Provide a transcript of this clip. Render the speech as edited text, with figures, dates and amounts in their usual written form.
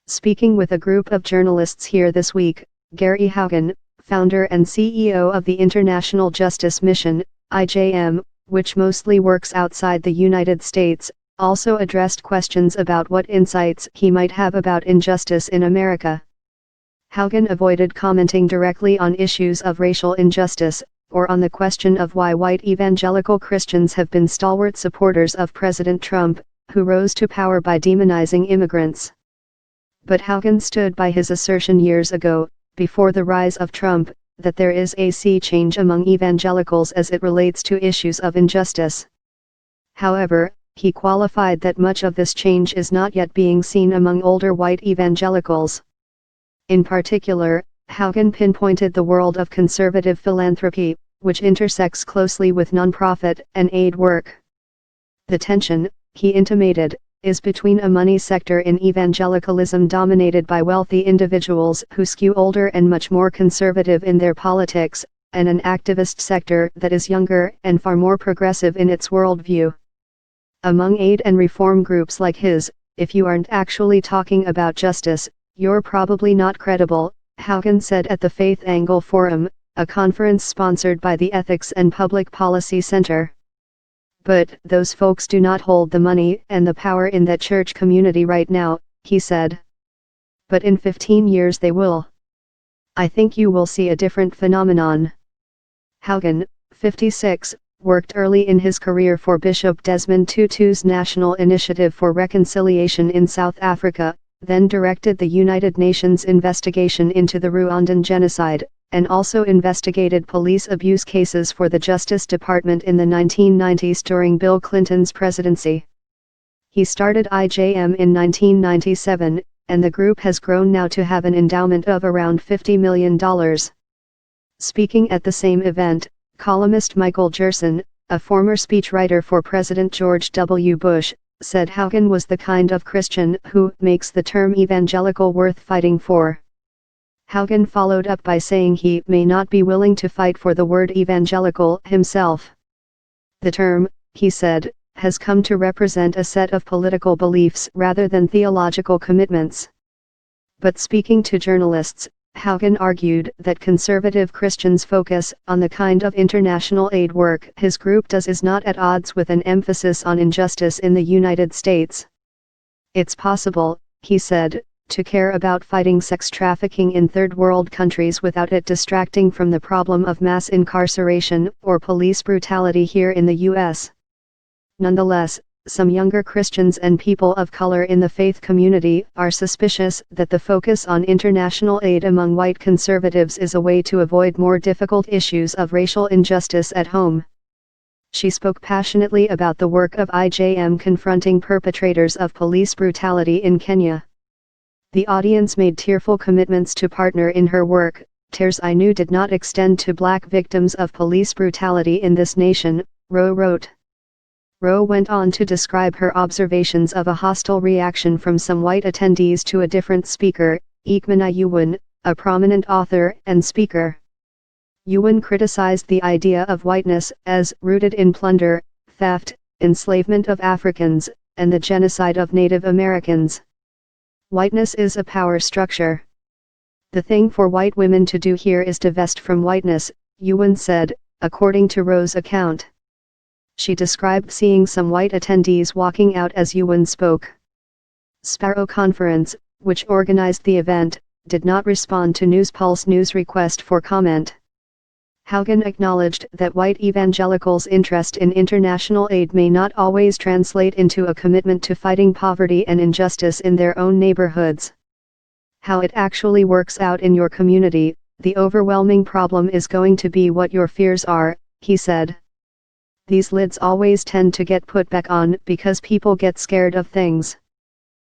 Speaking with a group of journalists here this week, Gary Haugen, founder and CEO of the International Justice Mission, IJM, which mostly works outside the United States, also addressed questions about what insights he might have about injustice in America. Haugen avoided commenting directly on issues of racial injustice, or on the question of why white evangelical Christians have been stalwart supporters of President Trump, who rose to power by demonizing immigrants. But Haugen stood by his assertion years ago, before the rise of Trump, that there is a sea change among evangelicals as it relates to issues of injustice. However, he qualified that much of this change is not yet being seen among older white evangelicals. In particular, Haugen pinpointed the world of conservative philanthropy, which intersects closely with nonprofit and aid work. The tension, he intimated, is between a money sector in evangelicalism dominated by wealthy individuals who skew older and much more conservative in their politics, and an activist sector that is younger and far more progressive in its worldview. Among aid and reform groups like his, if you aren't actually talking about justice, you're probably not credible, Haugen said at the Faith Angle Forum, a conference sponsored by the Ethics and Public Policy Center. But those folks do not hold the money and the power in that church community right now, he said. But in 15 years they will. I think you will see a different phenomenon. Haugen, 56, worked early in his career for Bishop Desmond Tutu's National Initiative for Reconciliation in South Africa, then directed the United Nations investigation into the Rwandan genocide, and also investigated police abuse cases for the Justice Department in the 1990s during Bill Clinton's presidency. He started IJM in 1997, and the group has grown now to have an endowment of around $50 million. Speaking at the same event, columnist Michael Gerson, a former speechwriter for President George W. Bush, said Haugen was the kind of Christian who makes the term evangelical worth fighting for. Haugen followed up by saying he may not be willing to fight for the word evangelical himself. The term, he said, has come to represent a set of political beliefs rather than theological commitments. But speaking to journalists, Haugen argued that conservative Christians' focus on the kind of international aid work his group does is not at odds with an emphasis on injustice in the United States. It's possible, he said, to care about fighting sex trafficking in third world countries without it distracting from the problem of mass incarceration or police brutality here in the U.S. Nonetheless, some younger Christians and people of color in the faith community are suspicious that the focus on international aid among white conservatives is a way to avoid more difficult issues of racial injustice at home. She spoke passionately about the work of IJM confronting perpetrators of police brutality in Kenya. The audience made tearful commitments to partner in her work. Tears I knew did not extend to black victims of police brutality in this nation, Rowe wrote. Rowe went on to describe her observations of a hostile reaction from some white attendees to a different speaker, Ekmana Yuwen, a prominent author and speaker. Yuwen criticized the idea of whiteness as rooted in plunder, theft, enslavement of Africans, and the genocide of Native Americans. Whiteness is a power structure. The thing for white women to do here is divest from whiteness, Yuwen said, according to Rowe's account. She described seeing some white attendees walking out as Yuwen spoke. Sparrow Conference, which organized the event, did not respond to Newspulse News' request for comment. Haugen acknowledged that white evangelicals' interest in international aid may not always translate into a commitment to fighting poverty and injustice in their own neighborhoods. How it actually works out in your community, the overwhelming problem is going to be what your fears are, he said. These lids always tend to get put back on because people get scared of things.